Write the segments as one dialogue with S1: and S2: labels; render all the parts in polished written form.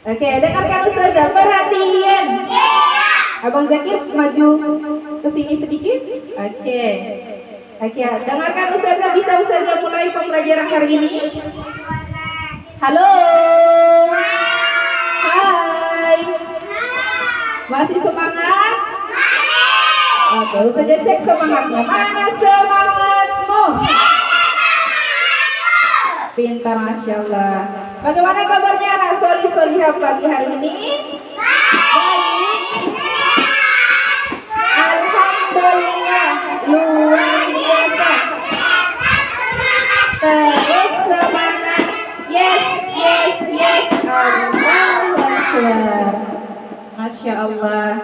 S1: Oke, dengarkan Ustazah, perhatian. Abang Zakir maju ke sini sedikit. Oke. Oke, dengarkan Ustazah, bisa Ustazah mulai pembelajaran hari ini? Halo. Hai. Masih semangat? Oke, Ustazah cek semangatnya. Mana semangatmu? Pintar, Masya Allah. Bagaimana kabarnya anak solih solihah pagi hari ini? Baik. Alhamdulillah, luar biasa. Terus semangat. Yes, yes, yes. Allahu Akbar. Masya Allah.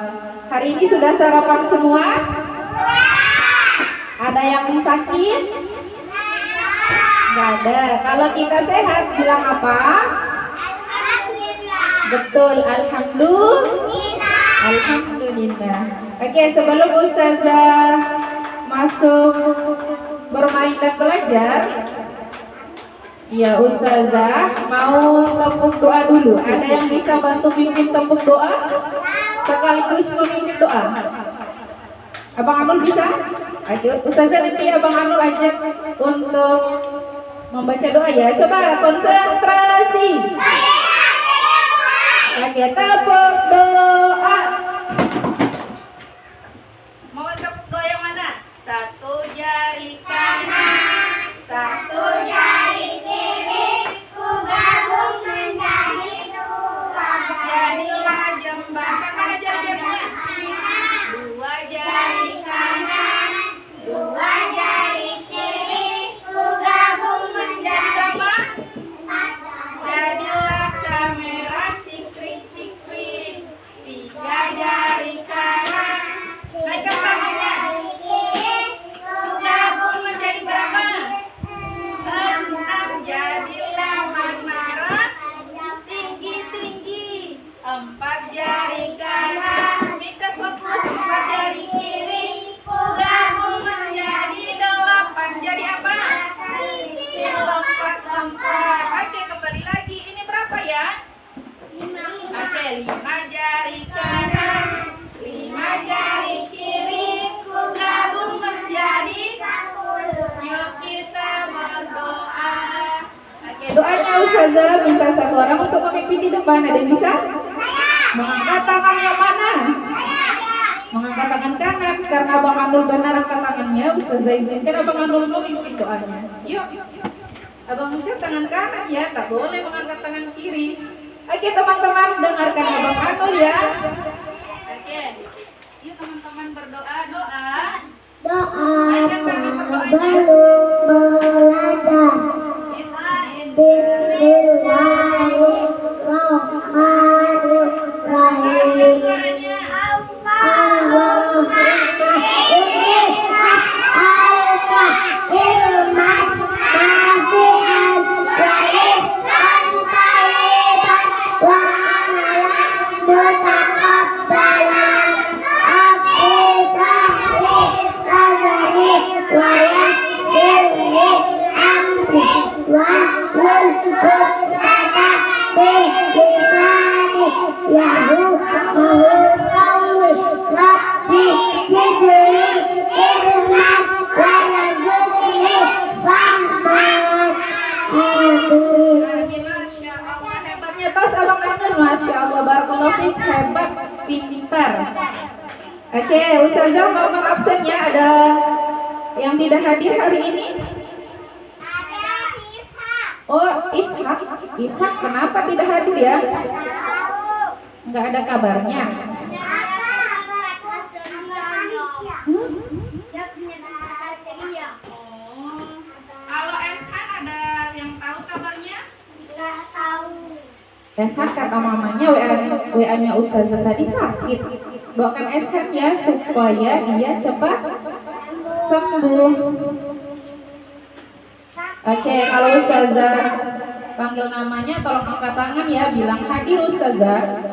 S1: Hari ini sudah sarapan semua? Ada yang sakit? Gak ada. Kalau kita sehat bilang apa? Alhamdulillah. Betul, alhamdulillah. Alhamdulillah. Oke, sebelum Ustazah masuk bermain dan belajar, ya Ustazah mau tepuk doa dulu. Ada yang bisa bantu pimpin tepuk doa? Sekaligus memimpin doa. Abang Anul bisa? Oke, Ustazah nanti Abang Anul ajak untuk membaca doa ya. Coba konsentrasi. Oke, tepuk doa. Mau tepuk doa yang mana? Satu jari kanan, satu jari kiri, ku gabung menjadi dua. Jadilah jembatan. Mana jari-jarinya? Dua jari kanan, dua jari kiri, ku gabung menjadi apa? Jadilah kamera cikrik-cikrik. Tiga jari kanan, naikkan tangannya. Ku gabung menjadi berapa? Enam. Jadilah menara tinggi-tinggi. Empat jari kanan, minta fokus. Empat jari kiri, ku gabung menjadi delapan. Jadi apa? Lompat-lompat. Oke, kembali lagi. Ini berapa ya? Oke, lima jari kanan, lima jari kiri, ku gabung menjadi 10. Yuk kita berdoa. Oke, doanya Ustazah minta satu orang untuk memimpin di depan. Ada yang bisa? Mengangkat tangan yang mana? Mengangkat tangan kanan. Karena Abang Anul benar angkat tangannya, Ustazah izinkan Abang Anul memimpin doanya. Yuk. Abang angkat tangan kanan ya, tak boleh mengangkat tangan kiri. Oke teman-teman, dengarkan Abang Anul ya. Oke, yuk teman-teman berdoa.
S2: Doa
S1: sebelum
S2: belajar. Bismillahirrahmanirrahim.
S1: Suaranya.
S2: Allahumma inni as'aluka ilman nafi'an wa rizqan thayyiban wa amalan mutaqabbalan. Rabbi shrah sadri wa yassir li amri wahlul 'uqdatam min lisani yafqahu qawli. Rabbi zidni ilman warzuqni fahman. Amin.
S1: Masya Allah, hebatnya tas Abang Anul. Masya Allah, barakallahu fiik, hebat, pintar. Oke, Ustazah mohon absen ya. Ada yang tidak hadir hari ini? Oh, Ishak. Ishak kenapa tidak hadir ya? Nggak ada kabarnya. Kalau Eshan ada yang tahu kabarnya? Eshan kata mamanya WA-nya Ustazah tadi sakit. Doakan Eshan ya supaya dia cepat sembuh. Oke, kalau Ustazah panggil namanya tolong angkat tangan ya, bilang hadir Ustazah.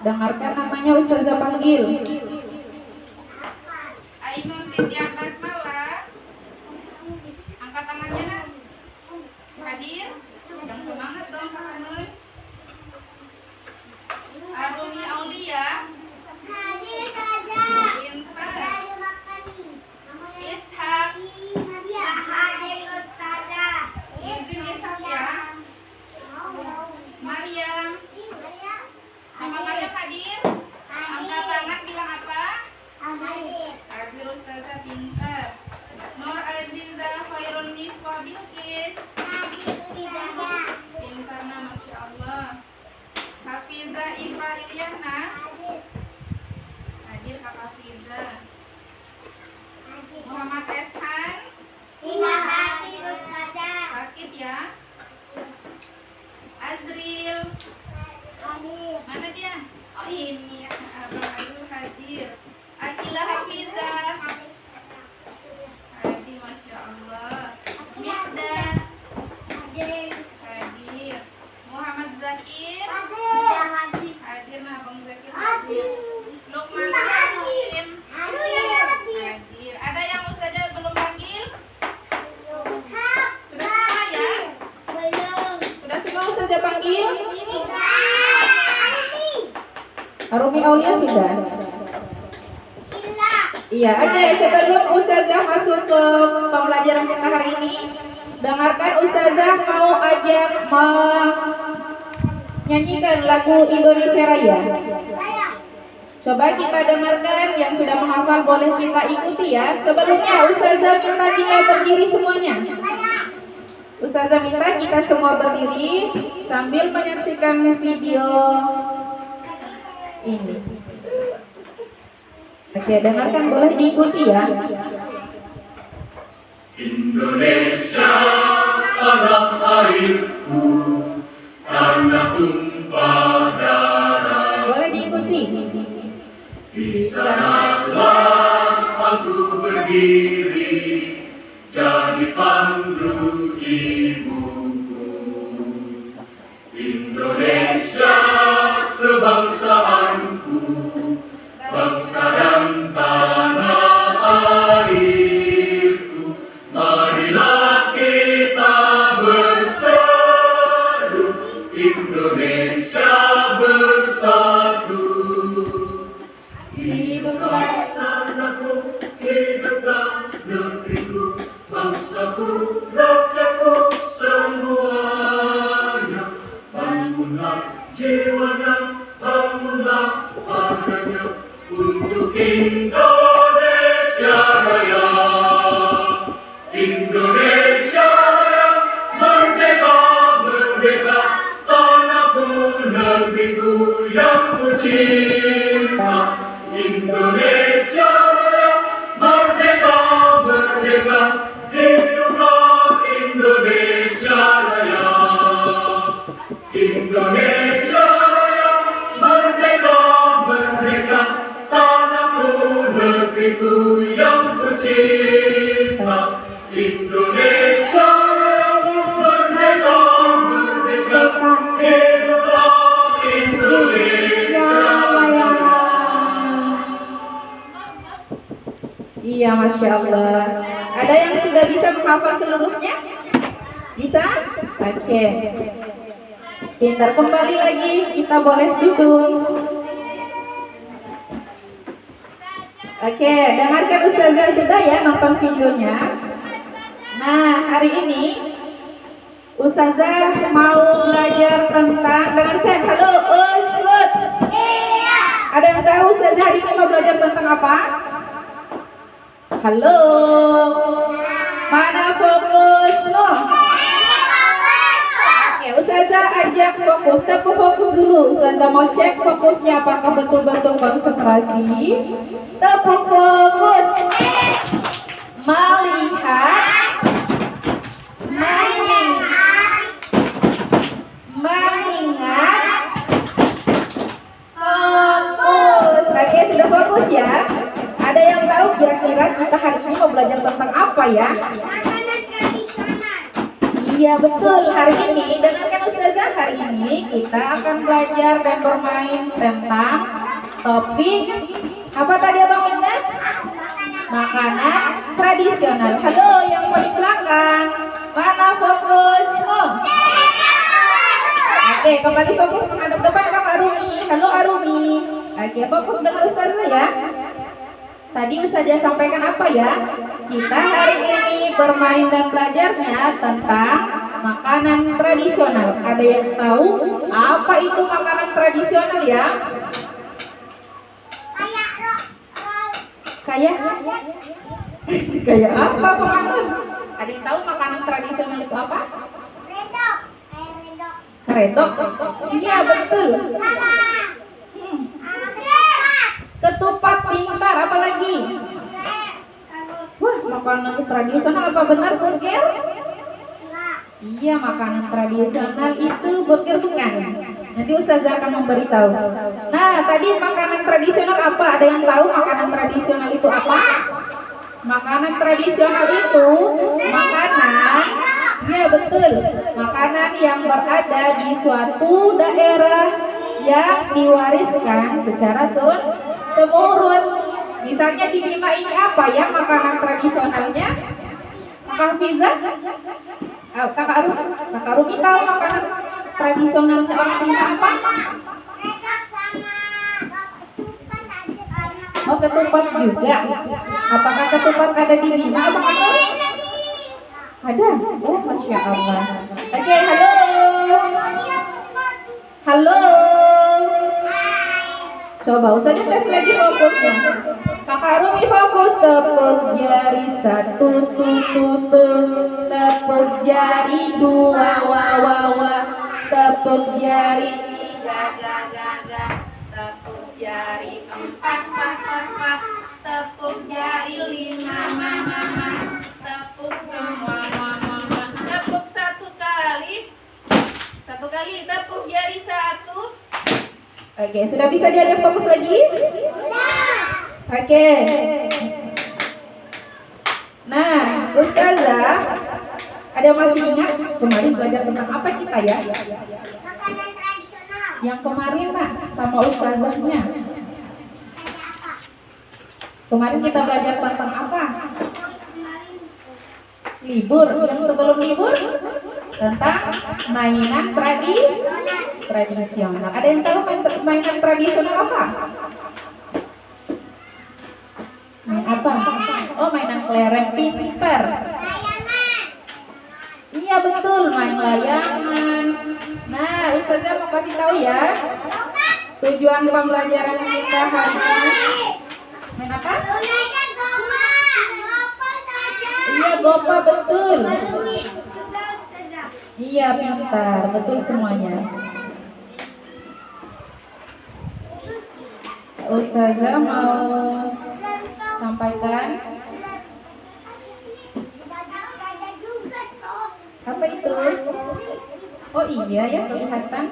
S1: Dengarkan namanya Ustazah panggil. Ainun binti Basmalah. Angkat tangannya nak. Hadir. Yang semangat dong Kak Ainun. Ifra Iliana. Hadir Kakak Firza. Muhammad Eshan. Sakit ya. Azril. Mana dia? Oh ini Abang Azril hadir. Akila Hafiza. Hadir, Masya Allah. Mikdan hadir. Muhammad Zakir hadir. Nah Abang Zakir hadir. Lukman Rahim hadir. Ada yang Ustazah belum panggil? Sudah semua ya? Sudah semua Ustazah panggil? Arumi Aulia sudah? Iya, oke. Sebelum Ustazah masuk ke pembelajaran kita hari ini, dengarkan Ustazah mau ajak menyanyikan lagu Indonesia Raya. Coba kita dengarkan, yang sudah menghafal boleh kita ikuti ya. Sebelumnya Ustazah minta kita berdiri semuanya. Ustazah minta kita semua berdiri sambil menyaksikan video ini. Oke, dengarkan, boleh diikuti ya.
S3: Indonesia, tanah airku, tanah tumpah darah.
S1: Boleh diikuti.
S3: Di sanalah aku berdiri, jadi pandu ibuku. Indonesia, kebangsaanku, bangsa dan tanah airku. Marilah kita bersatu, Indonesia bersatu. Hiduplah tanahku, hiduplah negeriku, bangsaku, rakyatku semuanya. Bangunlah jiwanya, bangunlah adanya untuk Indonesia Raya. Indonesia Raya, merdeka, merdeka, tanahku, negeriku yang ku cinta. Indonesia Raya, merdeka, merdeka, hiduplah Indonesia Raya. Indonesia Raya, merdeka, merdeka, tanahku, negeriku yang ku cinta. Indonesia Raya, merdeka, merdeka, hiduplah Indonesia Raya.
S1: Iya, Masya Allah. Ada yang sudah bisa menghafal seluruhnya? Bisa? Oke. Pintar, kembali lagi. Kita boleh duduk. Oke, dengarkan Ustazah sudah ya nonton videonya. Nah, hari ini Ustazah mau belajar tentang, dengarkan, halo Ustaz. Ada yang tahu Ustazah hari ini mau belajar tentang apa? Halo, mana fokusmu? Oke, Ustazah ajak fokus, tapi fokus dulu. Ustazah mau cek fokusnya apakah betul-betul konsentrasi. Tepuk fokus. Melihat, mengingat, fokus. Oke, sudah fokus ya. Ada yang tahu kira-kira kita hari ini mau belajar tentang apa ya?
S2: Makanan tradisional.
S1: Iya betul, hari ini dengarkan Ustazah, hari ini kita akan belajar dan bermain tentang topik apa tadi Abang Minta? Makanan tradisional. Halo yang paling belakang, mana fokusmu? Oke, kembali fokus menghadap depan Kakak Arumi. Halo Arumi. Oke, fokus dengar Ustazah ya. Tadi Ustazah sampaikan apa ya? Kita hari ini bermain dan belajarnya tentang makanan tradisional. Ada yang tahu apa itu makanan tradisional ya? Kayak kayak apa makanan? Ada yang tahu makanan tradisional itu apa?
S2: Redok. Redok.
S1: Keredok. Iya betul.
S2: Salah.
S1: makanan tradisional, apa benar burger? Iya, makanan tradisional itu burger bukan? Nanti Ustazah akan memberitahu. Nah, tadi makanan tradisional apa? Ada yang tahu makanan tradisional itu apa? Makanan tradisional itu makanan, ya betul, makanan yang berada di suatu daerah yang diwariskan secara turun-temurun. Misalnya di Bima ini apa ya makanan tradisionalnya? Kakak Fiza? Kakak Rumi tahu makanan tradisionalnya orang Bima apa? Oh, ketupat juga. Apakah ketupat ada di Bima? Apakah ada? Oh, Masya Allah. Oke, halo. Halo. Coba Ustazah tes lagi fokusnya. Kakak Rumi fokus. Tepuk jari 1, tepuk jari 2, wa. Tepuk jari 3, tepuk jari 4, tepuk jari 5, mama. Tepuk semua, mama. Tepuk satu kali, tepuk jari 1. Oke, sudah bisa diajak fokus lagi? Oke. Nah, Ustazah, ada masih ingat kemarin belajar tentang apa kita ya?
S2: Makanan tradisional.
S1: Yang kemarin nak sama Ustazahnya. Kemarin kita belajar tentang apa? Libur. Yang sebelum libur tentang mainan tradisional. Ada yang tahu mainan tradisional apa? Main apa? Oh, mainan kelereng pintar. Iya betul, main layangan. Nah, Ustazah mau kasih tahu ya. Tujuan pembelajaran kita hari ini. Main apa? Iya, gopa betul. Iya, pintar, betul semuanya. Ustazah mau sampaikan apa itu? Oh iya ya, kelihatan.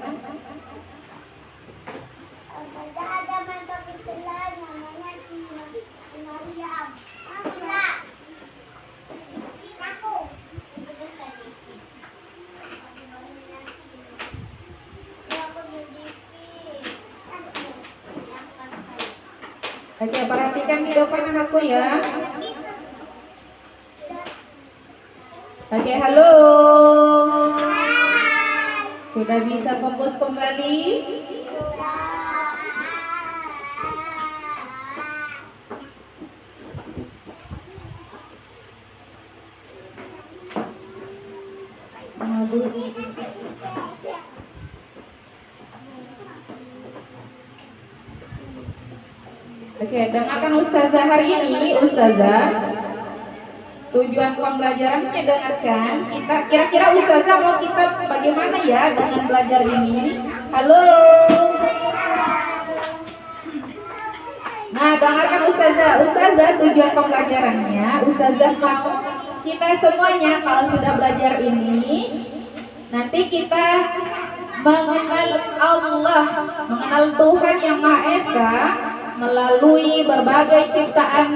S2: Ada mantap Islam namanya si Maria.
S1: Oke, perhatikan di depan anakku ya. Oke, halo. Sudah bisa fokus kembali? Oke, dengarkan Ustazah hari ini. Ustazah, tujuan pembelajarannya dengarkan. Kita kira-kira Ustazah mau kita bagaimana ya dengan belajar ini? Halo. Nah, dengarkan Ustazah. Ustazah, tujuan pembelajarannya, Ustazah mau kita semuanya kalau sudah belajar ini, nanti kita mengenal Allah, mengenal Tuhan yang Maha Esa melalui berbagai ciptaan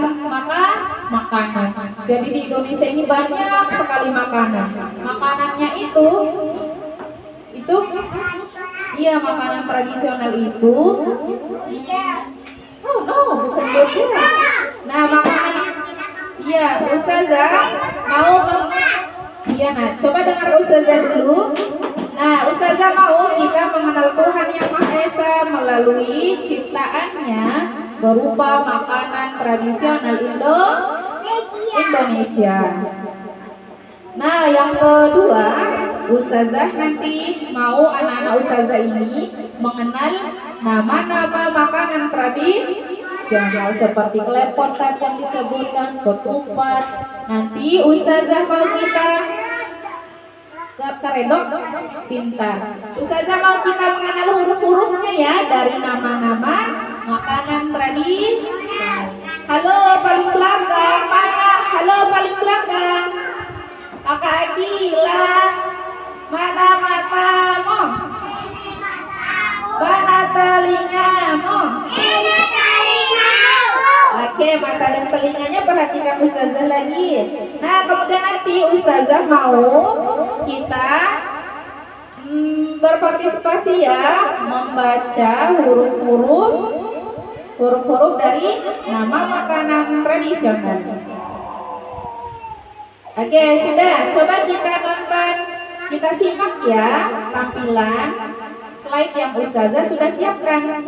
S1: makanan. Jadi di Indonesia ini banyak sekali makanan. Makanannya itu iya, makanan tradisional itu. Oh no, bukan burger. Nah, makanan iya, Ustazah mau iya, nah coba dengar Ustazah dulu. Nah, Ustazah mau kita mengenal Tuhan yang Maha Esa melalui ciptaannya berupa makanan tradisional Indonesia. Nah, yang kedua, Ustazah nanti mau anak-anak Ustazah ini mengenal nama-nama makanan tradisional seperti klepot tadi yang disebutkan, ketupat. Nanti Ustazah mau kita keredok pintar. Ustazah mau kita mengenal huruf-hurufnya ya dari nama-nama makanan tradisional. Halo paling belakang mana? Halo paling belakang. Kakak Akila, mana matamu? Mana telingamu? Oke, mata dan telinganya perhatikan Ustazah lagi. Nah, kemudian nanti Ustazah mau kita berpartisipasi ya, membaca huruf-huruf dari nama makanan tradisional. Oke, sudah. Coba kita nonton, kita simak ya tampilan slide yang Ustazah sudah siapkan.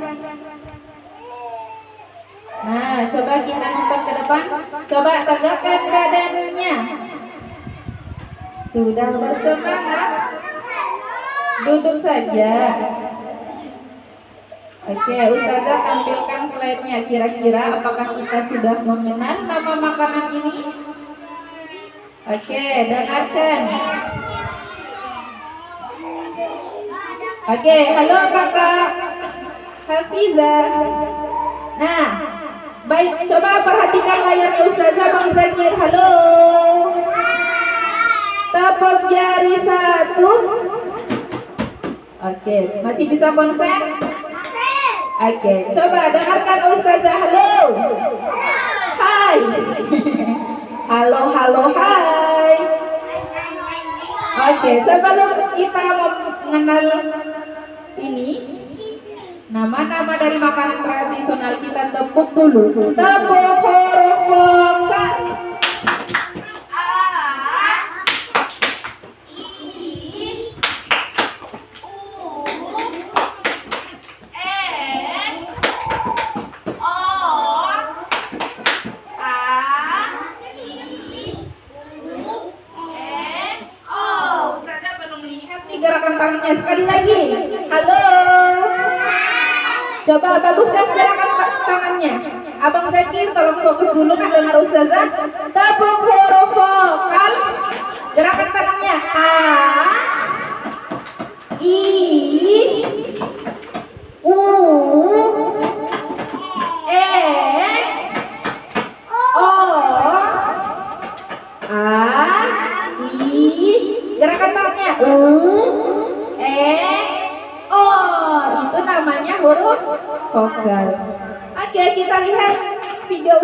S1: Nah, coba kita nonton ke depan. Coba tegakkan badannya. Sudah bersemangat? Duduk saja. Oke, Ustazah tampilkan slide-nya. Kira-kira apakah kita sudah mengenal nama makanan ini? Oke, dengarkan. Oke, halo Kakak Hafizah. Nah, baik, coba perhatikan layarnya Ustazah. Bang Zakir, halo. Tepuk jari 1. Oke, masih bisa konsen? Oke, coba dengarkan Ustazah. Halo. Hai. Halo, halo, hai. Oke, sebelum kita mengenal ini, nama-nama dari makanan tradisional, kita tepuk dulu. Tepuk huruf vokal. Gerakan tangannya sekali lagi. Halo. Coba baguskan gerakan tangannya. Abang Zakir tolong fokus dulu nak dengar Ustazah. Tepuk huruf vokal. Gerakan tangannya. A, I, U, E, O, A, I. Gerakan tangannya U, E, O. Itu namanya huruf vokal. Oke, kita lihat video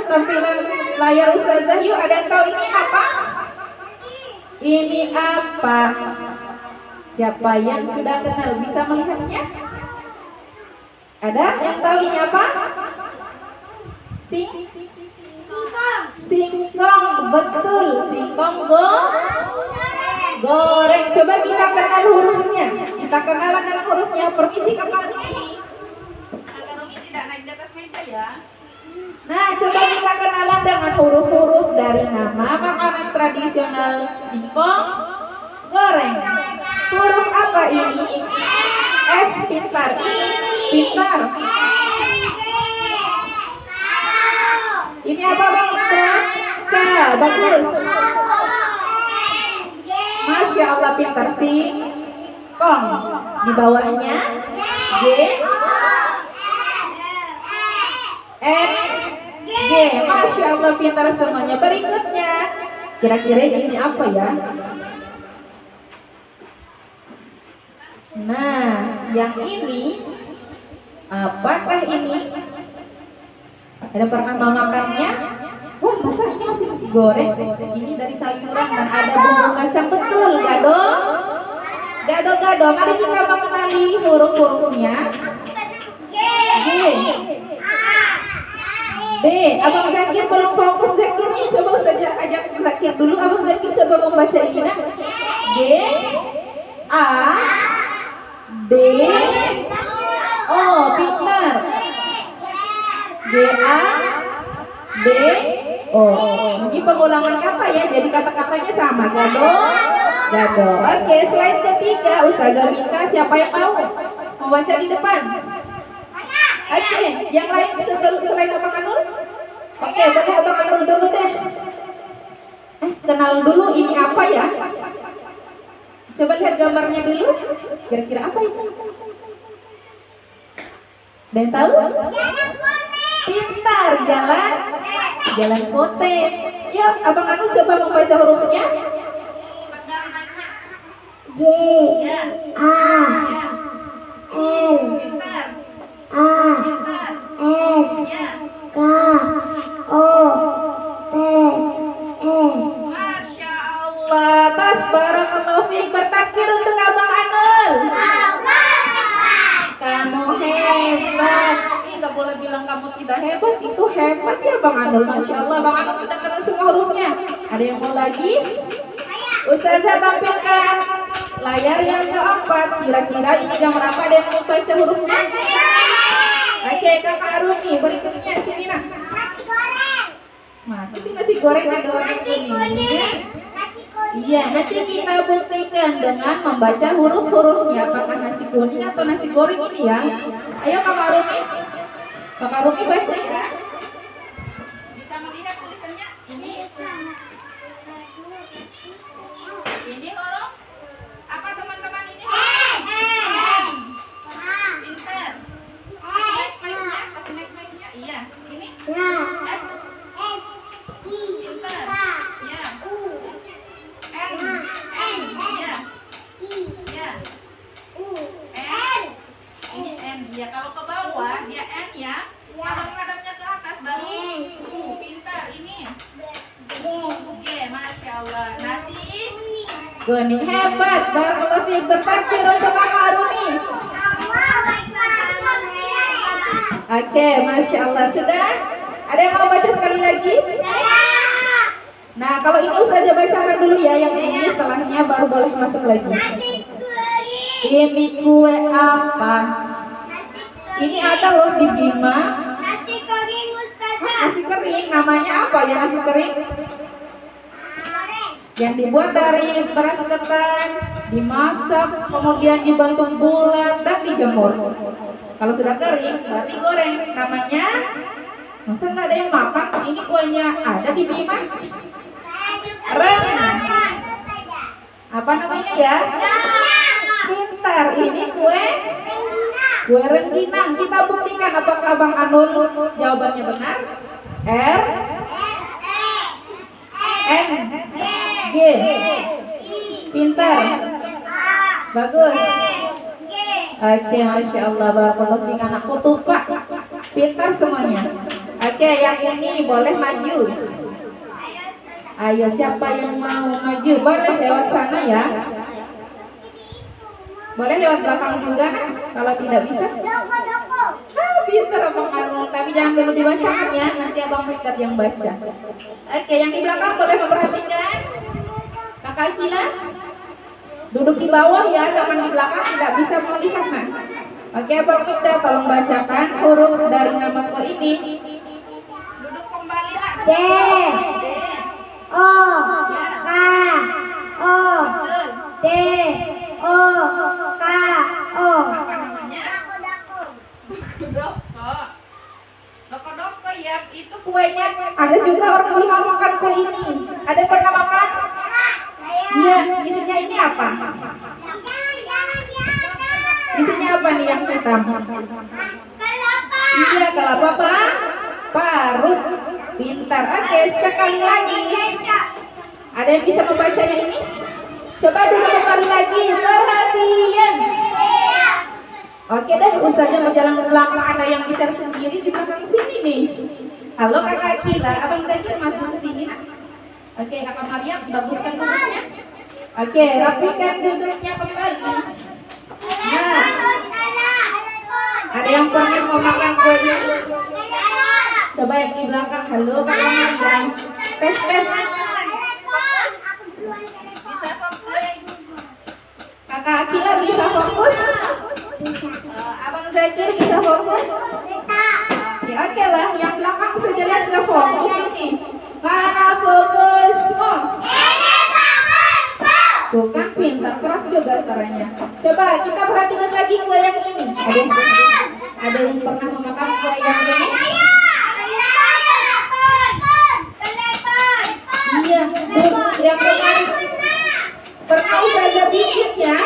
S1: tampilan layar Ustazah. Yuk, ada yang tahu ini apa? Ini apa? Siapa yang sudah kenal bisa melihatnya? Ada yang tahu ini apa? Singkong, betul. Singkong goreng. Coba kita kenal hurufnya. Kita kenalan dengan hurufnya. Permisi Kakak Rumi. Kakak Rumi tidak naik di atas meja ya. Nah, coba kita kenalan dengan huruf-huruf dari nama makanan tradisional singkong goreng. Huruf apa ini? S, pintar. Pintar. Ini apa Bang Ida? K, bagus. Masya Allah, pintar sih. Kong. Di bawahnya G, N, G. Masya Allah, pintar semuanya. Berikutnya, kira-kira ini apa ya? Nah, yang ini apakah ini? Ada pernah memakannya? Wah, masa ini masih goreng? Ini dari sayuran dan ada bumbu kacang, betul. Gado. Mari kita mengenali huruf-hurufnya. G, D. Abang Zakir belum fokus. Zakirnya coba saja ajak Zakir dulu. Abang Zakir coba membaca ini nak. G, A, D, O. Pintar. G, A, D, O. Ini pengulangan kata ya, jadi kata-katanya sama. Gado. Oke, slide ketiga. Ustazah minta siapa yang mau membaca di depan. Oke, yang lain selain Abang Anul? Oke, boleh Abang Anul dulu deh. Kenal dulu ini apa ya? Coba lihat gambarnya dulu. Kira-kira apa itu? Ada yang tahu? Pintar, jalan kote. Yuk, Abang Anul coba membaca hurufnya.
S2: J,
S1: Ya.
S2: A,
S1: Ya.
S2: L,
S1: Pintar.
S2: A,
S1: Pintar.
S2: N,
S1: Ya.
S2: K, O, T, E.
S1: Masya Allah. Tas barakallahu fiik. Bertakbir untuk Abang Anul. Kamu hebat. Ih, gak boleh bilang kamu tidak hebat. Itu hebat ya Bang Anul. Masya Allah. Bang Anul sudah kenal semua hurufnya. Ada yang mau lagi? Ustazah tampilkan layar yang keempat. Kira-kira ini jam berapa? Ada yang mau baca hurufnya? Oke, Kakak Rumi. Berikutnya sini nak.
S2: Nasi goreng.
S1: Masa sih nasi goreng ada warna
S2: Nasi kuning.
S1: kuningnya?
S2: Nasi kuning.
S1: Iya, nanti kita buktikan dengan membaca huruf-hurufnya. Apakah nasi kuning atau nasi goreng ini ya? Ayo Kakak Rumi. Kakak Rumi baca ya. Bisa melihat tulisannya? Ini huruf apa teman-teman ini? Pintar. Kasih mic-nya. Iya, ini S. Pintar. Ya. N. Iya. Ya. N. Ini N. Ya, kalau ke bawah dia N ya. Kalau menghadapnya ke atas baru U. Pintar. Ini G. Masya Allah. Nasi kuning hebat. Barakallahu fiik. Bertakbir untuk Kakak Rumi. Oke, Masya Allah. Sudah? Ada yang mau baca sekali lagi? Nah, kalau ini Ustazah bacakan dulu ya. Yang ini setelahnya baru boleh masuk lagi. Ini kue apa? Ini ada loh di Bima.
S2: Nasi kering Ustazah.
S1: Nasi kering. Namanya apa ya nasi kering?
S2: Goreng.
S1: Yang dibuat dari beras ketan, dimasak, kemudian dibentuk bulat dan dijemur. Kalau sudah kering, baru digoreng. Namanya, masa nggak ada yang makan? Ini kuenya ada di Bima.
S2: Saya juga
S1: Rendang.
S2: makan. Ustazah.
S1: Apa namanya ya? Pintar. Ini kue rengginang. Kita buktikan apakah Bang Anul jawabannya benar. R, N, G. Pintar. Bagus. Oke, Masya Allah. Barakallahu fiik. Anakku tupak. Pintar semuanya. Oke, yang ini boleh maju. Ayo, siapa yang mau maju? Boleh lewat sana ya. Boleh lewat belakang juga kan? Kalau tidak bisa.
S2: Doko.
S1: Pintar Abang Anul. Tapi jangan dulu dibacakan ya. Nanti Abang Mikdad yang baca. Oke, yang di belakang boleh memperhatikan. Kakak Akila duduk di bawah ya. Jangan di belakang, tidak bisa melihat nah. Oke, Abang Mikdad tolong bacakan huruf dari nama kue ini. Duduk kembali nak.
S2: D, O, K, O, D, O, K, O.
S1: Apa namanya?
S2: Dako.
S1: Doko. Doko ya, itu kuenya. Ada juga orang Bima makan kue ini. Ada yang pernah makan? Iya, isinya ini apa? Isinya apa nih yang hitam?
S2: Kelapa.
S1: Iya, kelapa apa? Parut. Pintar. Oke, sekali lagi. Ada yang bisa membacanya ini? Coba dulu kembali lagi. Perhatian. Oke deh, Ustazah mau jalan ke belakang. Ada yang bicara sendiri di belakang sini nih. Halo Kakak Akila, Abang Zakir maju ke sini nak. Oke, Kakak Maryam, baguskan duduknya. Oke, rapikan duduknya kembali. Nah, ada yang pernah mau makan kue ini? Coba yang di belakang. Halo Kakak Maryam. Tes. Bisa fokus? Kakak Akila bisa fokus? Abang Zakir bisa fokus? Ya, oke lah, yang belakang bisa lihat nggak fokus ini. Mana fokus? Oh. Tuh kan pintar, keras juga suaranya. Coba kita perhatikan lagi kue yang ini. Ada yang pernah memakan kue yang ini? Iya, yang kemarin pernah Ustazah bikin ya.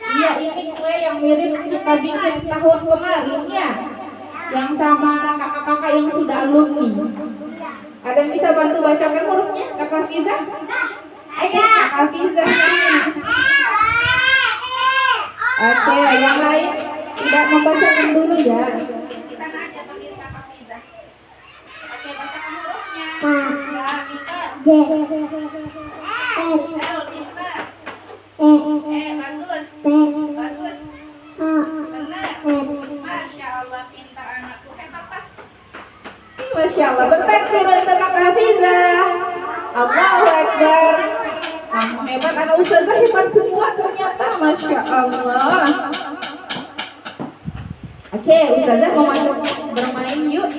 S1: Iya, ini kue yang mirip kita bikin tahun kemarin ya. Yang sama kakak-kakak yang sudah alumni. Ada yang bisa bantu bacakan hurufnya, Kakak Fiza? Oke, Kak Hafiza. Oke, yang lain tidak membacakan dulu ya. Di sana aja panggil Kak Hafiza. Oke, bacakan hurufnya. Ya, pintar. L, pintar. Bagus. Bagus. Benar. Masya Allah, pintar anakku. Hebat tas. Masya Allah, bertakbir untuk Kak Hafiza. Allahu Akbar. Kamu hebat, anak ustazah hebat semua ternyata. Masya Allah. Oke, ustazah mau masuk bermain yuk.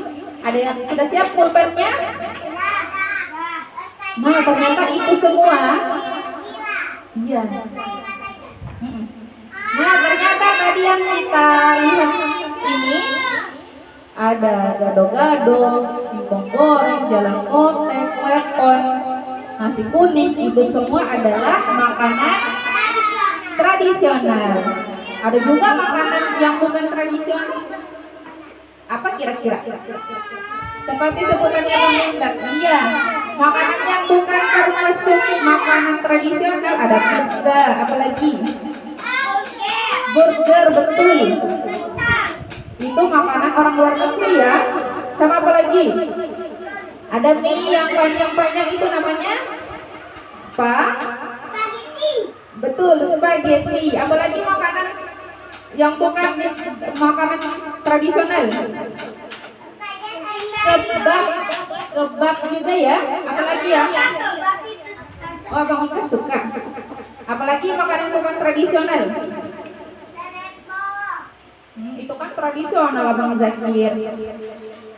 S1: Ada yang sudah siap pulpennya? Nah, ternyata itu semua. Iya. Nah, ternyata tadi yang kita lihat ini ada gado-gado, singkong goreng, jalan kotek, klepon, nasi kuning. Itu semua adalah makanan tradisional. Ada juga makanan yang bukan tradisional. Apa kira-kira? Seperti sebutannya pemerintah. Iya, makanan yang bukan termasuk makanan tradisional ada pizza, apalagi burger, betul. Itu makanan orang luar negeri ya. Sama apa lagi? Ada mie yang panjang-panjang itu namanya
S2: Spaghetti.
S1: betul, spaghetti. Apalagi makanan yang bukan makanan tradisional. Kebab juga ya. Apalagi ya? Oh, Bang Ikan suka. Apalagi makanan bukan tradisional. Itu kan tradisional Abang Zakir.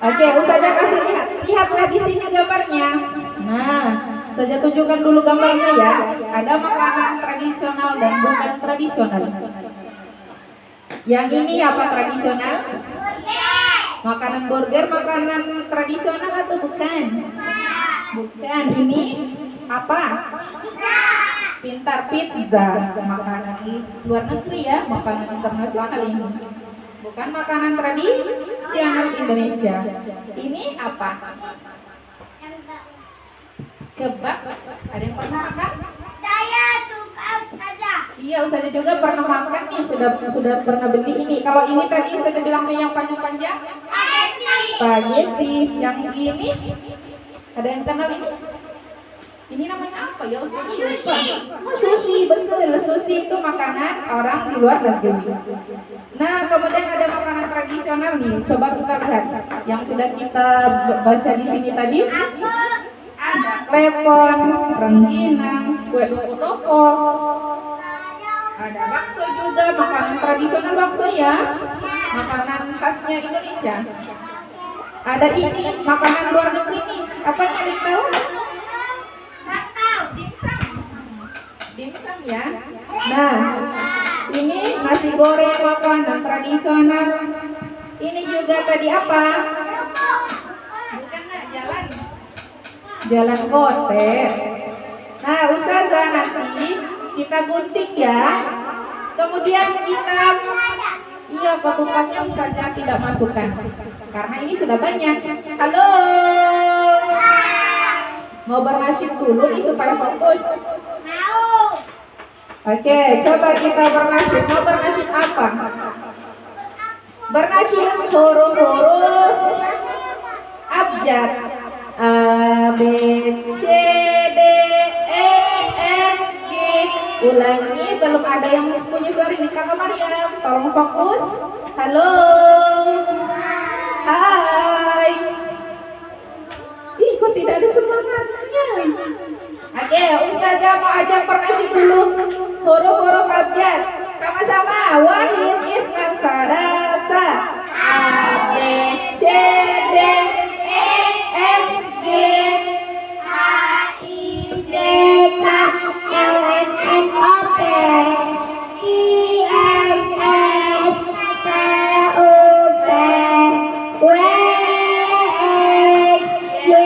S1: Oke, Ustazah kasih lihatlah di sini gambarnya. Nah, Ustazah tunjukkan dulu gambarnya ya. Ada makanan tradisional dan bukan tradisional. Yang ini apa tradisional? Makanan burger, makanan tradisional atau bukan? Bukan. Ini apa? Pintar, pizza. Makanan luar negeri ya, makanan internasional ini. Bukan makanan tradisional Indonesia. Ini apa? Kebab. Ada yang pernah makan?
S2: Saya suka Ustazah.
S1: Iya, Ustazah juga pernah makan nih. Sudah pernah beli ini. Kalau ini tadi Ustazah bilangnya yang panjang-panjang. Spaghetti. Yang ini ada yang kenal ini? Ini namanya apa ya Ustaz? Oh, sushi, betul. Sushi itu makanan orang di luar negeri. Nah, kemudian ada makanan tradisional nih. Coba kita lihat. Yang sudah kita baca di sini tadi. Ada klepon, rengginang, kue loko-loko. Ada bakso juga, makanan tradisional bakso ya. Makanan khasnya Indonesia. Ada ini, makanan luar negeri nih. Apanya ada yang tahu? Dimsum ya. Nah, ini nasi goreng makanan tradisional. Ini juga tadi apa? Bukan nak, jalan kotek. Nah, Ustazah nanti kita gunting ya. Kemudian kita ketupatnya Ustazah tidak masukkan karena ini sudah banyak. Halo. Mau bernasyid dulu nih supaya fokus. Oke, coba kita bernasyid. Mau bernasyid apa? Bernasyid huruf-huruf abjad. A, B, C, D, E, F, G. Ulangi, belum ada yang punya suara ini. Kakak Mariam, tolong fokus. Halo. Hai. Ih, kok tidak ada semangatnya? Oke, Ustazah mau ajak bernasyid dulu. Huruf-huruf abjad. Sama-sama. Wahid, itsnan, tsalasa. A, B, C, D, E, F, G,
S2: H, I, J, K, L, M, N, O, P, I, M, S, T, U, V, W, X, Y,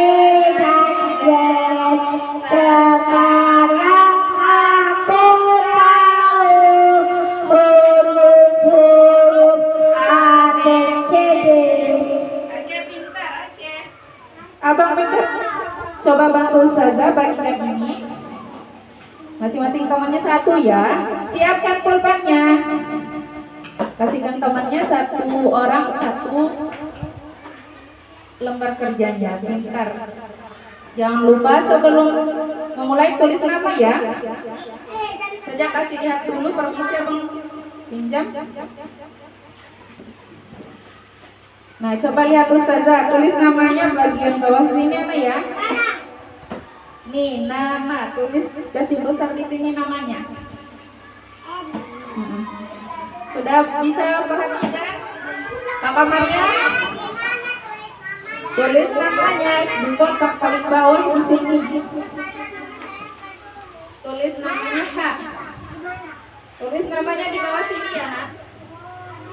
S2: dan Z. Sekarang aku tahu huruf-huruf A, B, C, D.
S1: Oke, pintar, oke. Abang pintar. Coba bantu Ustazah bagikan ini. Masing-masing temannya satu ya. Siapkan pulpennya. Kasihkan temannya satu orang satu lembar kerjanya. Pintar. Jangan lupa sebelum memulai tulis nama ya. Sejak kasih lihat dulu, permisi abang pinjam. Nah, coba lihat Ustazah, tulis namanya bagian bawah sini apa ya? Nih, nama, tulis kasih besar di sini namanya. Sudah bisa perhatikan? Kakak Maria? Tulis namanya di kotak paling bawah di sini. Tulis namanya H. Tulis namanya di bawah sini ya, Nak.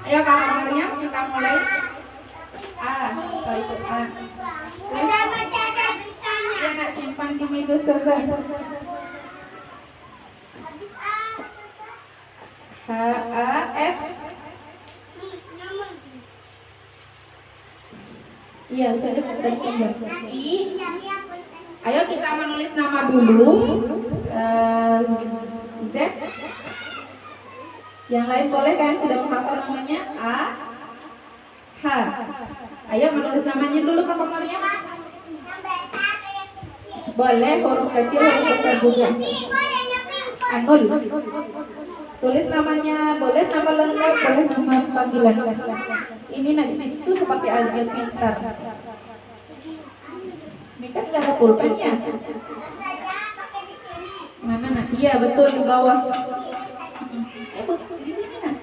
S1: Ayo Kakak Maria, kita mulai. Kalau itu A. Ya nak simpan di meja saja. H A F. Iya, bisa dari pinggir. I. Ayo kita menulis nama dulu. Z. Yang lain boleh kan sudah menghafal namanya A. H. Ayo menulis namanya dulu Kakak Maria. Boleh huruf kecil, huruf besar juga. Anul. Tulis namanya, boleh nama lengkap, boleh nama panggilan. Ini nanti itu seperti Azil Pintar. Mika nggak ada pulpennya. Mana nak? Iya betul di bawah. Di sini nak.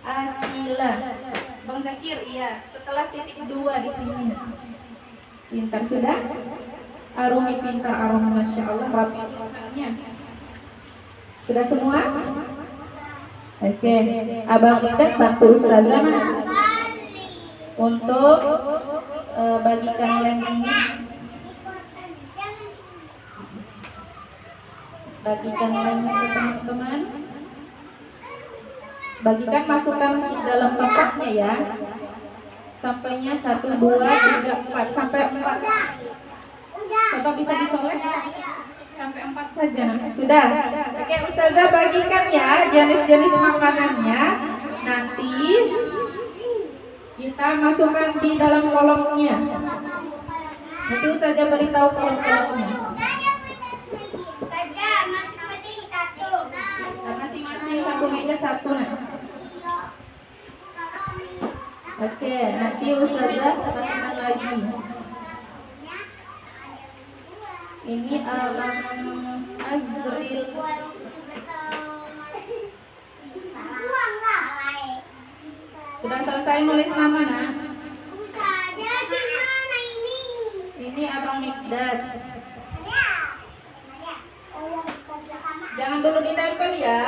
S1: Akila. Bang Zakir, iya. Setelah titik 2 di sini. Pintar sudah? Arumi pintar, arumi masya Allah rapi tulisannya. Sudah semua? Oke. Abang Mikat bantu Ustazah untuk bagikan lem ini. Bagikan lemnya ke teman-teman. Bagikan, masukkan dalam tempatnya ya. Sampainya 1, 2, 3, 4 sampai 4. Coba bisa dicolek sampai 4 saja. Sudah. Oke, Ustazah bagikan ya jenis-jenis makanannya. Nanti kita masukkan di dalam kolomnya. Nanti Ustazah beritahu kolom-kolomnya. Masing-masing satu meja satu. Oke, nanti Ustazah kasihkan lagi. Ini Abang Azril. Sudah selesai nulis nama nak? Ini Abang Mikdad. Jangan dulu ditempel ya.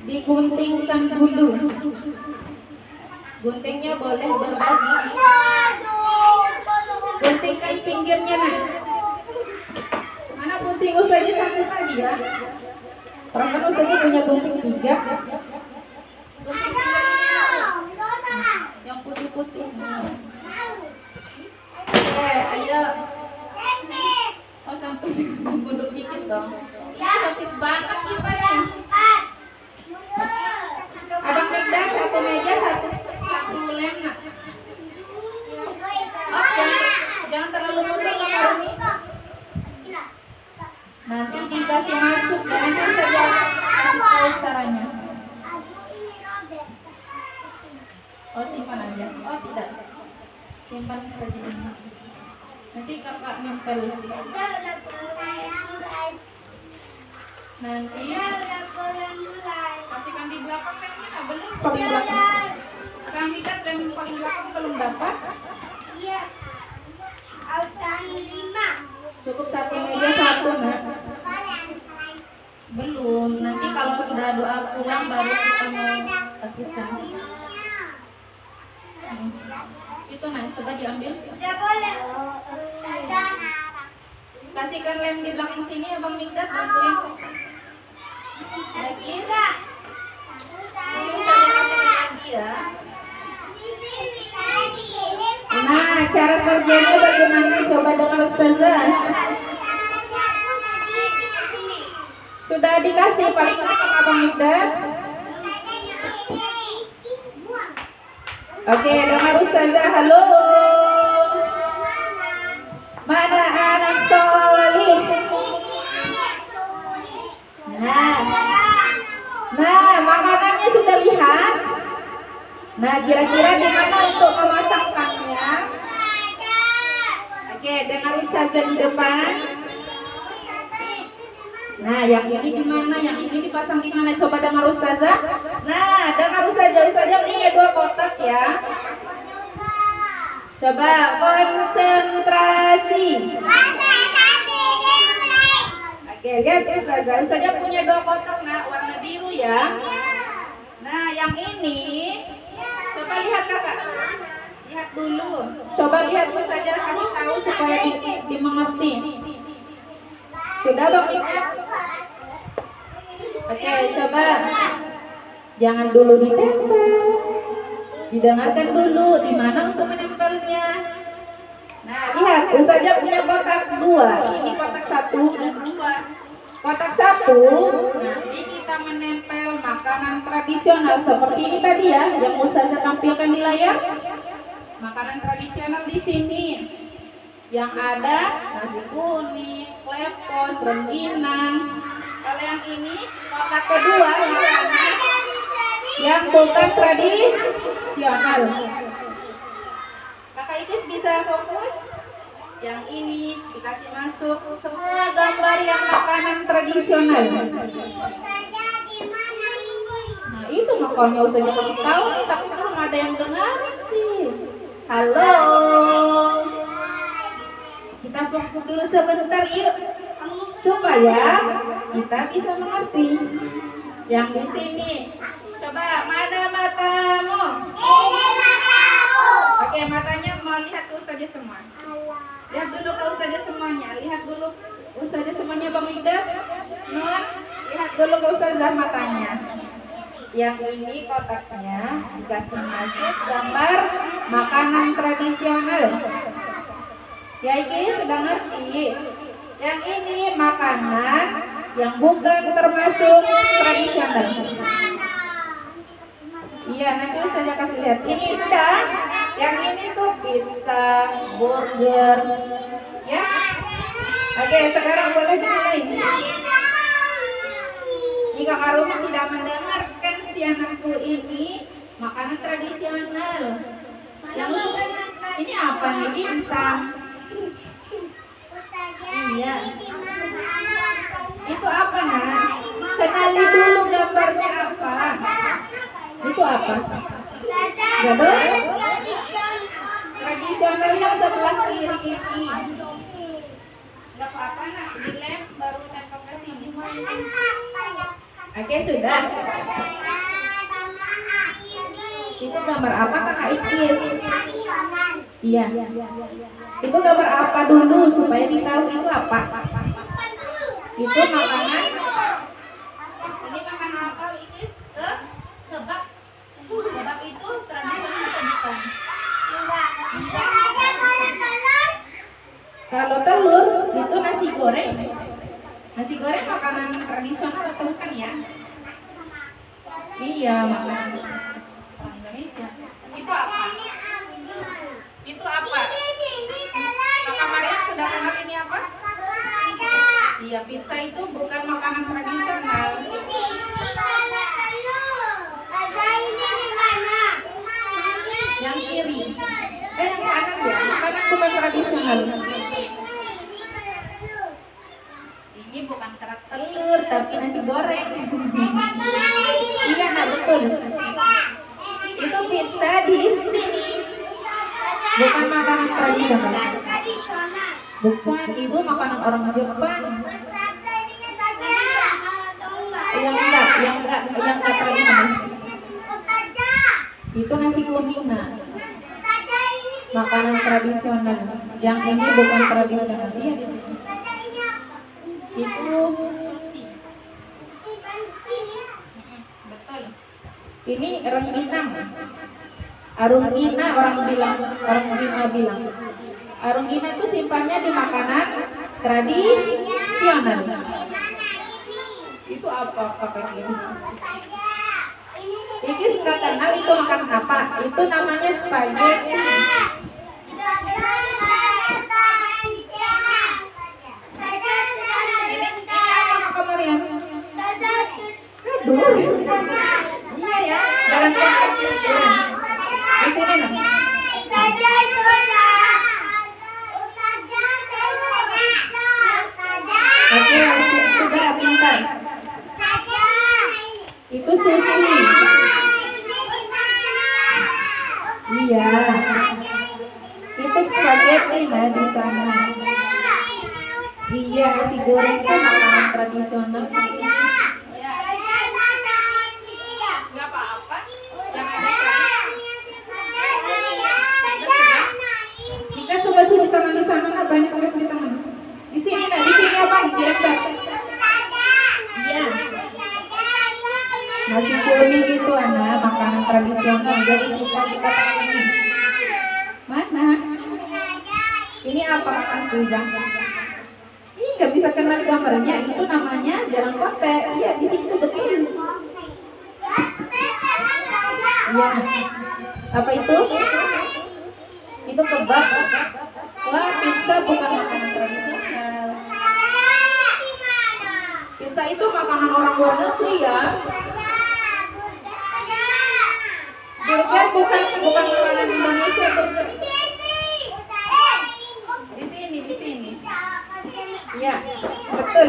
S1: Diguntingkan dulu. Guntingnya boleh berbagi. Guntingkan pinggirnya nak. Mana gunting Ustazah satu lagi ya? Perasaan Ustazah punya gunting 3. Gunting pinggirnya yang putih-putih. Oke, ayo. Oh sampai mundur dikit dong. Ya sakit banget kita nih. Abang Mikdad satu meja satu lem nak. Oh jangan terlalu mundur Kak Arumi. Nanti dikasih masuk ya, nanti saja kasih tahu caranya. Oh simpan aja. Oh tidak. Simpan saja ini. Nanti kakak nempel. Nanti kasihkan di belakang lemnya. Belum paling belakang. Kang Mikat lem paling belakang belum dapat. Iya. Alsan 5. Cukup satu meja satu nak. Belum. Nanti kalau sudah doa pulang baru kita mau kasihkan. Itu nah, coba diambil. Tidak boleh. Kasihkan lem di belakang sini Abang Mikdad, bantuin. Lagi. Nanti saya kasihkan lagi ya. Nah, cara kerjanya bagaimana? Coba dengar Ustazah. Sudah dikasih paling sama Abang Migdad? Oke, dengar Ustazah. Halo. Mana anak solih? Nah, makanannya sudah lihat? Nah, kira-kira di mana untuk memasakkannya? Oke, dengar Ustazah di depan. Nah, yang ini di mana? Yang ini dipasang di mana? Coba dengar Ustazah. Nah, dengar Ustazah. Ustazah punya 2 kotak ya. Coba konsentrasi. Oke, lihat Ustazah. Ustazah punya 2 kotak, nah, warna biru ya. Nah, yang ini coba lihat Kakak. Lihat dulu. Coba lihat Ustazah kasih tahu supaya dimengerti. Sudah Bang Migdad? Oke, coba. Jangan dulu ditempel. Didengarkan dulu di mana untuk menempelnya. Nah, lihat, Ustazah punya kotak 2. Ini kotak 1 dan 2. Kotak 1, nanti kita menempel makanan tradisional seperti ini tadi ya, yang Ustazah tampilkan di layar. Makanan tradisional di sini. Yang ada nasi kuning, klepon, rengginang. Kalau yang ini kotak kedua yang bukan tradisional. Kakak Ikis bisa fokus? Yang ini dikasih masuk semua gambar yang makanan tradisional. Nah, itu makanya Ustazah kasih tahu nih, tapi belum ada yang dengarin sih. Halo. Kita fokus dulu sebentar yuk, supaya kita bisa mengerti. Yang di sini, coba mana matamu?
S2: Ini matamu.
S1: Oke, matanya mau lihat ke Ustazah semua. Lihat dulu ke Ustazah semuanya. Lihat dulu Ustazah semuanya Bang Migdad. Nun, lihat dulu ke Ustazah matanya. Yang ini kotaknya dikasih masuk gambar makanan tradisional. Ya, ini sudah ngerti. Yang ini makanan yang bukan termasuk tradisional. Iya, nanti Ustazah kasih lihat. Ini sudah. Yang ini tuh pizza, burger. Ya. Oke, sekarang boleh dimulai. Jika Kak Rumi tidak mendengarkan si anakku ini makanan tradisional. Yang ini apa nih? Dimsum. Iya. Itu apa, Nak? Kenali dulu gambarnya apa. Itu apa? Gado? Tradisional yang sebelah kiri ini. Gak apa-apa, Nak. Dilem baru tempel ke sini. Oke, sudah. Itu gambar apa, Kakak Ikis? Iya. Itu gambar apa dulu supaya ditahu itu apa? Itu makanan. Ini makanan apa, Ikis? Kebab. Kebab itu tradisional atau bukan? Kalau telur itu nasi goreng. Nasi goreng makanan tradisional atau bukan ya? Iya, makanan orang Indonesia. Itu apa? Itu apa? Kakak Maria sudah kenal ini apa? Iya, pizza itu bukan makanan tradisional. Yang kiri. Yang kanan ya, makanan bukan tradisional. Ini bukan kerak telur, tapi nasi goreng. Iya, nah betul. Itu pizza di sini. Bukan makanan tradisional. Bukan, itu makanan orang Jepang. Yang enggak tradisional. Itu nasi kuning, nah. Makanan tradisional. Yang ini bukan tradisional. Iya di sini. Itu sushi. Betul. Ini rengginang. Arunggina orang Bima bilang. Arunggina itu simpannya di makanan tradisional. apa kaki ini. Iki nggak kenal itu makan apa? Itu namanya spaghetti. Maria. Aduh. Iya ya. Jangan di sini nah. Oke, sudah pintar. Itu sushi. Iya. Itu spaghetti nah di sana. Iya, nasi goreng itu makanan tradisional di sini.
S2: Nggak apa-apa.
S1: Yang ada kita coba cuci tangan di sana, nah, banyak orang di tangan. Di sini nah, di sini apa? Di ember. Iya. Nasi kuning itu anak makanan tradisional. Jadi suka kita tangan ini. Mana? Ini apa makan pizza? Ih, nggak bisa kenal gambarnya. Itu namanya jarang kote. Iya, di situ betul. Iya. Apa itu? Itu kebab. Wah, pizza bukan makanan tradisional. Pizza itu makanan orang luar negeri ya. Burger bukan makanan Indonesia, burger. Di sini. Iya, betul.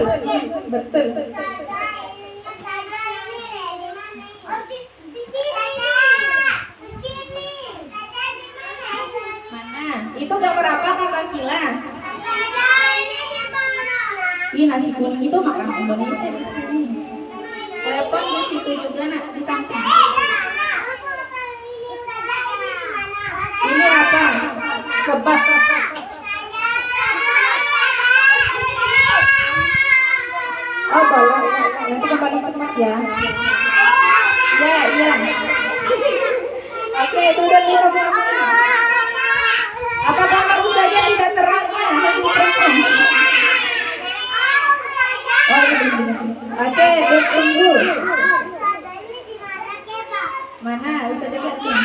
S1: Mana? Itu gambar apa Kakak Kila? Ini nasi kuning itu makanan Indonesia di sini. Klepon di situ juga nak, di samping. Ini apa? Kebab. Oh, bawa. Nanti kembali cepat ya. Iya. Oke, itu udah kita buat. Apa gambar saja tidak terangnya hasil printnya? Oh, ini. Oke, tunggu. Mana? Bisa dilihat nih.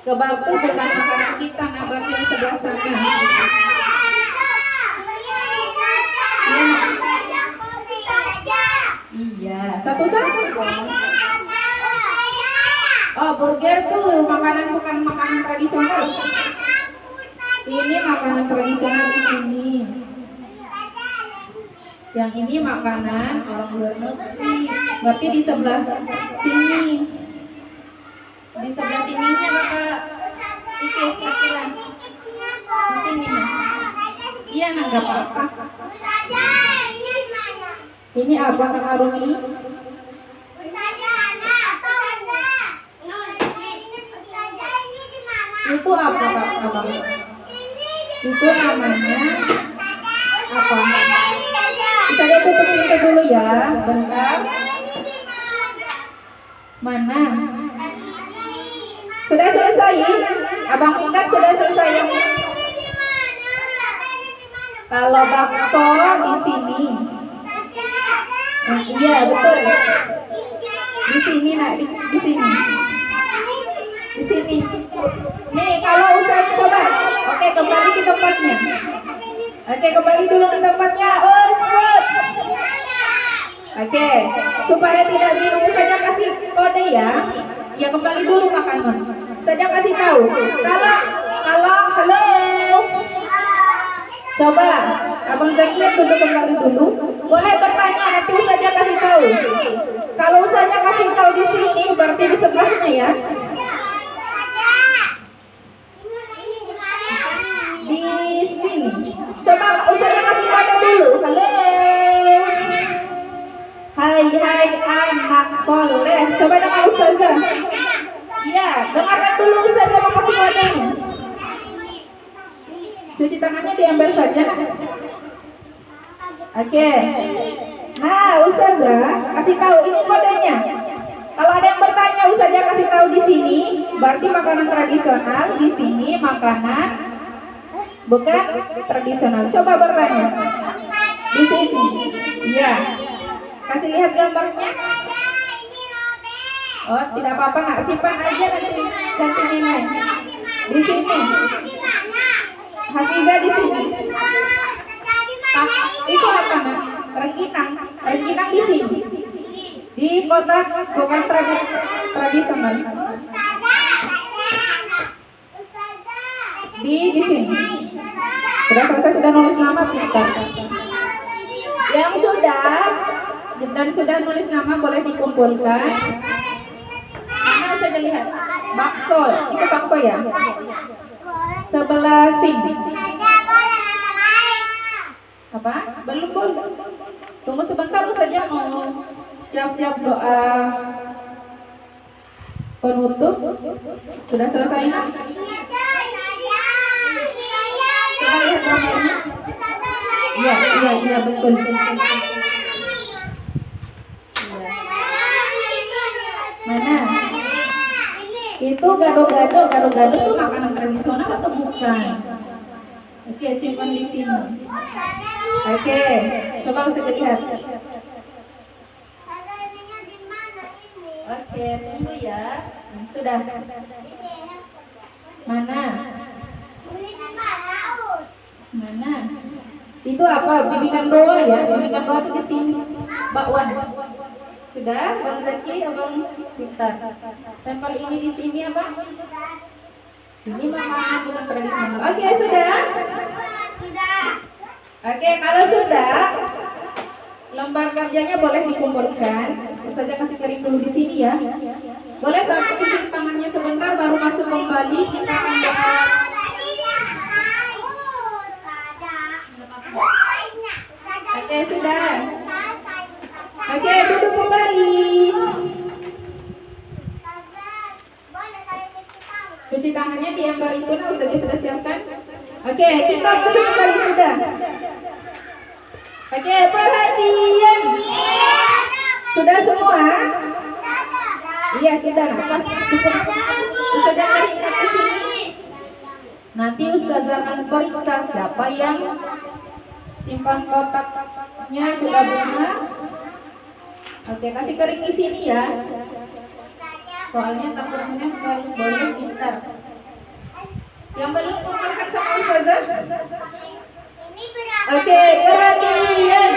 S1: Kebab itu bukan makanan kita, nabak yang sebelah sana. Iya, satu-satu dong. Oh, burger tuh bukan makanan tradisional. Ini makanan tradisional di sini. Yang ini makanan orang luar negeri. Berarti di sebelah sini. Di sebelah sininya Kakak Ikis Akilan. Di sini nah. Iya nah, nggak apa-apa. Ini apa Kakak Rumi? Itu apa Kak Abang? Itu namanya apa? Bisa lihat tutup pintu dulu ya, bentar. Mana? Sudah selesai? Abang Minggat sudah selesai yang kalau bakso di sini. Iya betul. Di sini nak, di sini. Di sini. Nih kalau usah coba. Oke, kembali ke tempatnya. Oke, kembali dulu ke tempatnya. Oh, set. Oke, supaya tidak bingung saja kasih kode ya. Ya kembali dulu Kak Kanon. Saja kasih tahu. Kalau halo. Coba Abang Zakir duduk kembali dulu. Boleh bertanya, nanti saja kasih tahu. Kalau saja kasih tahu di sini, berarti di sebelahnya ya. Di sini. Coba usahanya kasih kode dulu. Halo. Hai anak soleh. Coba dengar Ustazah. Iya, dengarkan dulu Ustazah mau kasih kodenya. Cuci tangannya di ember saja. Oke. Nah, Ustazah kasih tahu ini kodenya. Kalau ada yang bertanya, Ustazah kasih tahu di sini, berarti makanan tradisional. Di sini makanan bukan tradisional. Coba bertanya. Di sini. Iya. Kasih lihat gambarnya. Oh, tidak apa-apa nak, simpan aja nanti ganti nenek. Di sini. Hafiza di sini. Itu apa nak? Rengginang. Rengginang di sini. Di kotak bukan tradisional. Di sini. Sudah selesai, sudah nulis nama pintar. Yang sudah nulis nama boleh dikumpulkan. Mana saja lihat. Bakso, itu bakso ya. Sebelah sini. Apa? Belum. Tunggu sebentar saja mau siap-siap doa penutup. Sudah selesai? Coba lihat gambarnya. Iya betul. Mana? Itu gado-gado. Gado-gado itu makanan tradisional atau bukan? Oke, simpan di sini. Oke, coba Ustaz lihat. Oke, tunggu ya. Sudah. Mana? Itu apa? Bibikan doa ya. Bibikan doa itu di sini. Bakwan. Sudah, Bang Zaki, Abang Pintar. Tempel ini di sini apa? Ini makanan bukan tradisional. Oke, sudah. Oke, kalau sudah, lembar kerjanya boleh dikumpulkan. Saja kasih kering dulu di sini ya. Boleh satu cuci tangannya sebentar, baru masuk kembali kita berdoa. Oke, sudah. Oke, duduk kembali. Cuci tangannya di ember itu, nah Ustazah sudah siapkan. Oke, kita masuk kembali sudah. Oke, perhatian. Sudah semua? Iya, sudah. Pas cukup. Ustazah keringkan di sini. Nanti Ustazah akan periksa siapa yang simpan kotaknya sudah benar. Oke, kasih kering di sini ya. Soalnya takutnya boleh pintar. Yang belum kumpulkan sama Ustazah. Oke, perhatian.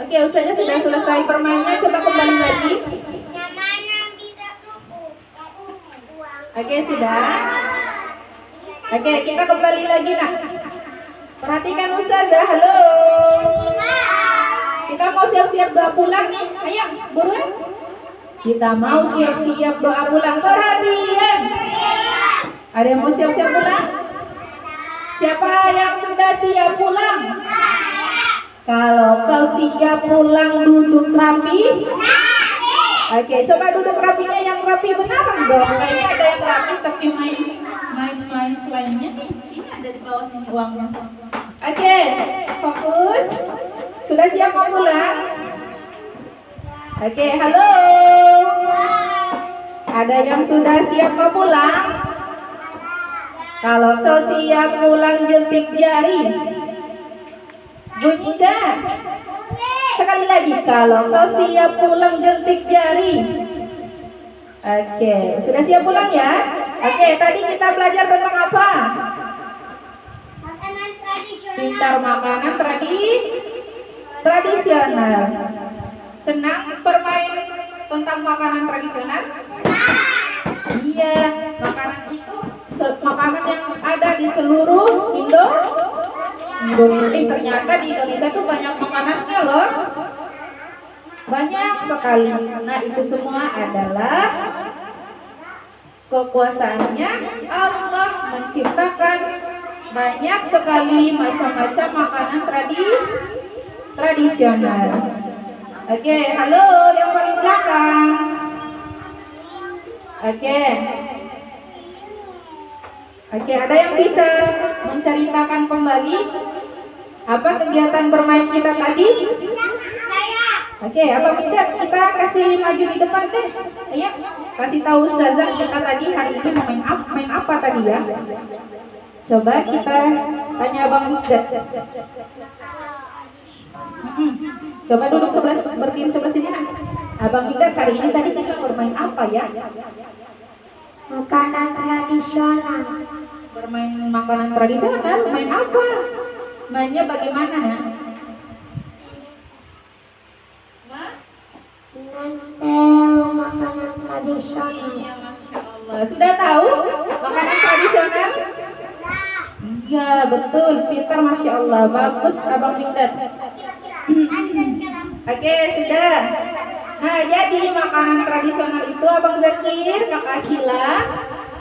S1: Oke, Ustazah sudah selesai permainnya. Coba kembali lagi. Oke, sudah. Oke, kita kembali lagi nak. Perhatikan Ustazah. Halo. Kita mau siap-siap doa pulang nih. Ayo, buruan. Kita mau siap-siap doa pulang. Perhatian. Ada yang mau siap-siap pulang? Siapa yang sudah siap pulang? Kalau kau siap pulang, duduk rapi. Oke, coba duduk rapinya yang rapi beneran dong. Kayaknya ada yang rapi tapi main selainnya. Ini ada di bawah sini uangnya. Oke, fokus. Sudah siap mau pulang? Oke, halo. Ada yang sudah siap mau pulang? Kalau kau siap pulang, jentik jari. Bunyikan. Sekali lagi, kalau kau siap pulang, jentik jari. Oke, sudah siap pulang ya? Oke, tadi kita belajar tentang apa?
S2: Makanan tradisional.
S1: Pintar makanan tradisional. Senang bermain tentang makanan tradisional? Iya, makanan itu makanan yang ada di seluruh Indonesia. Ternyata di Indonesia tuh banyak makanannya loh. Banyak sekali. Nah, itu semua adalah kekuasaannya Allah menciptakan banyak sekali macam-macam makanan tradisional. Oke, halo yang paling belakang. Oke, ada yang bisa menceritakan kembali apa kegiatan bermain kita tadi? Oke, apa tidak kita kasih maju di depan deh. Ayo, kasih tahu Ustazah kita tadi hari ini mau main apa tadi ya? Coba kita tanya Bang Muda. Coba duduk sebelah, berdiri sebelah sini nak. Abang Fikar, hari ini tadi kita bermain apa ya?
S2: Makanan tradisional.
S1: Bermain makanan tradisional, main apa? Mainnya bagaimana ya?
S2: Nempel makanan tradisional.
S1: Iya, Masya Allah. Sudah tahu makanan tradisional? Iya, betul. Pintar, Masya Allah. Bagus, Abang Fikar. Oke, sudah. Nah, jadi makanan tradisional itu Abang Zakir, Kakak Akila,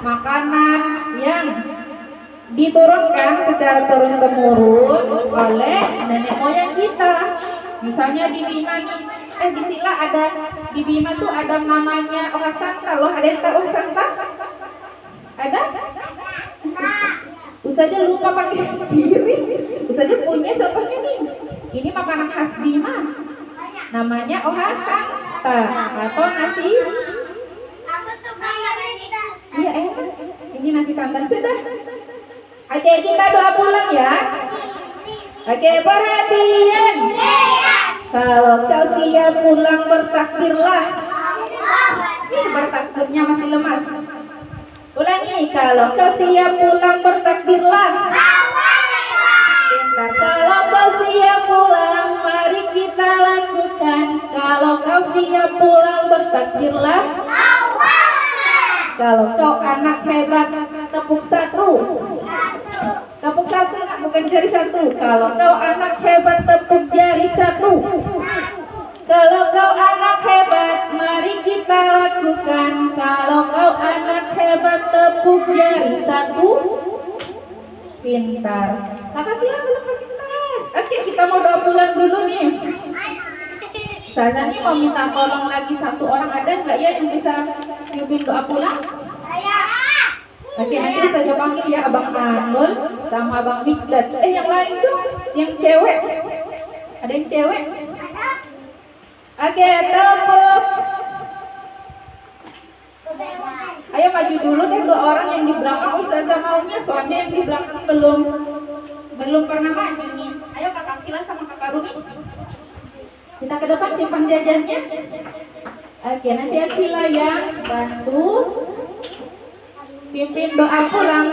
S1: makanan yang diturunkan secara turun-temurun oleh nenek moyang kita. Misalnya di Bima nih, di Sila ada, di Bima tuh ada namanya Oha Santa loh. Ada yang tahu Oha Santa? Ada? Ustazah lupa pakai piring. Ustazah punya contohnya nih. Ini makanan khas Bima. Namanya Oha Santa atau nasi. Iya, enak. Ini nasi santan sudah. Oke, kita doa pulang ya. Oke, perhatian. Kalau kau siap pulang bertakbirlah. Nih, bertakbirnya masih lemas. Ulangi, kalau kau siap pulang bertakbirlah. Bentar, kalau kau siap pulang, mari kita lakukan. Kalau kau siap pulang bertakbirlah. Kalau kau anak hebat, tepuk satu. Tepuk satu, bukan jari satu. Kalau kau anak hebat, tepuk jari satu. Kalau kau anak hebat, mari kita lakukan. Kalau kau anak hebat, tepuk jari satu. Pintar. Kakak Kila belum pakai tas. Oke, kita mau doa pulang dulu nih. Saya nih mau minta tolong lagi satu orang, ada nggak ya yang bisa pimpin doa pulang? Oke, nanti saya panggil ya Abang Anul sama Abang Mikdad. Yang lain tuh, yang cewek. Ada yang cewek? Oke, tepuk. Ayo maju dulu deh dua orang yang di belakang. Ustazah maunya, soalnya yang di belakang belum pernah maju nih. Ayo Kakak Kila sama Kakak Rumi. Kita ke depan simpan jajannya. Oke, nanti Akila yang bantu pimpin doa pulang.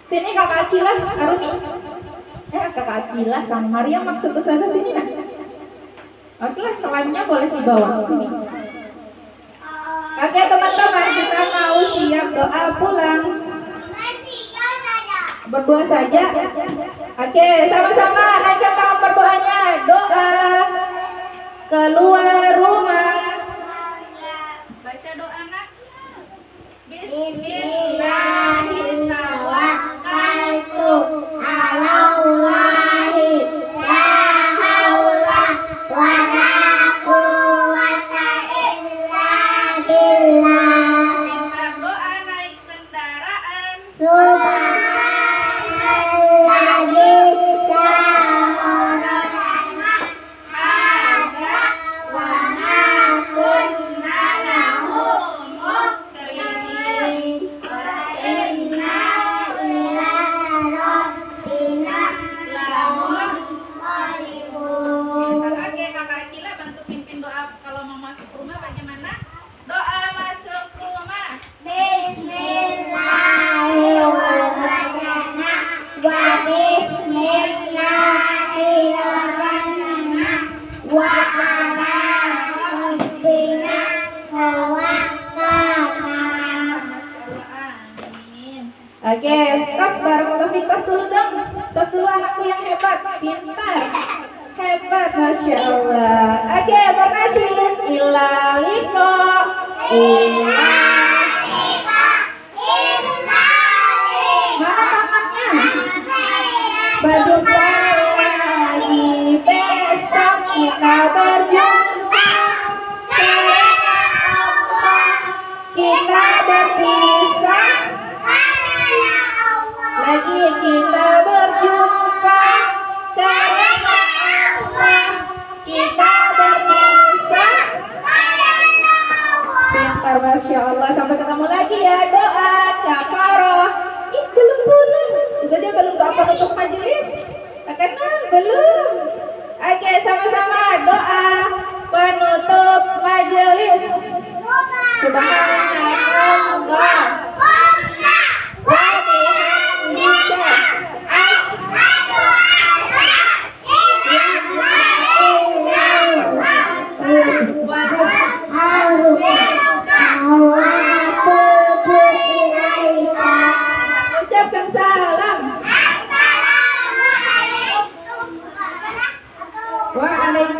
S1: Sini Kakak Akila, Kak Rumi. Kakak Akila sama Maria maksud Ustazah sini kan? Oke lah, selainnya boleh dibawa sini. Oke teman-teman, kita mau siap doa pulang. Berdoa saja. Oke, sama-sama naikkan tangan berdoanya. Doa keluar rumah. Baca doa nak.
S2: Bismillahirrahmanirrahim. Alallahi la haula wa la quwwata illa billah.
S1: Pintar doa naik kendaraan.
S2: Subhanalladzi sahharana hadza wa ma kunna lahu muqrinin wa inna ila rabbina lamunqalibun.
S1: Oke, Kakak Akila bantu pimpin doa kalau mau masuk rumah bagaimana? Doa masuk rumah.
S2: Bismillahirrahmanirrahim. Wa bismillahirrahmanirrahim. Wa ala rabbina tawakkalna.
S1: Amin. Oke, tas bareng Taufik, tas dulu dong. Tas dulu anakku yang hebat, pintar. Hebat, Masya Allah. Oke, bernasyid. Ilaliko. Mana tangannya? Berjumpa lagi besok kita berjumpa. Karena Allah kita berpisah. Lagi kita berjumpa. Karena Allah kita berpisah. Pintar, Masya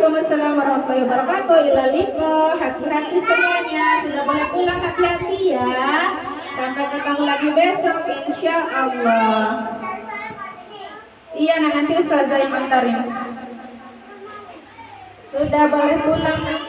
S1: Waalaikumsalam warahmatullahi wabarakatuh. Ilaliko, hati-hati semuanya. Sudah boleh pulang, hati-hati ya. Sampai ketemu lagi besok, insya Allah. Iya, nanti Ustazah yang antarin. Sudah boleh pulang.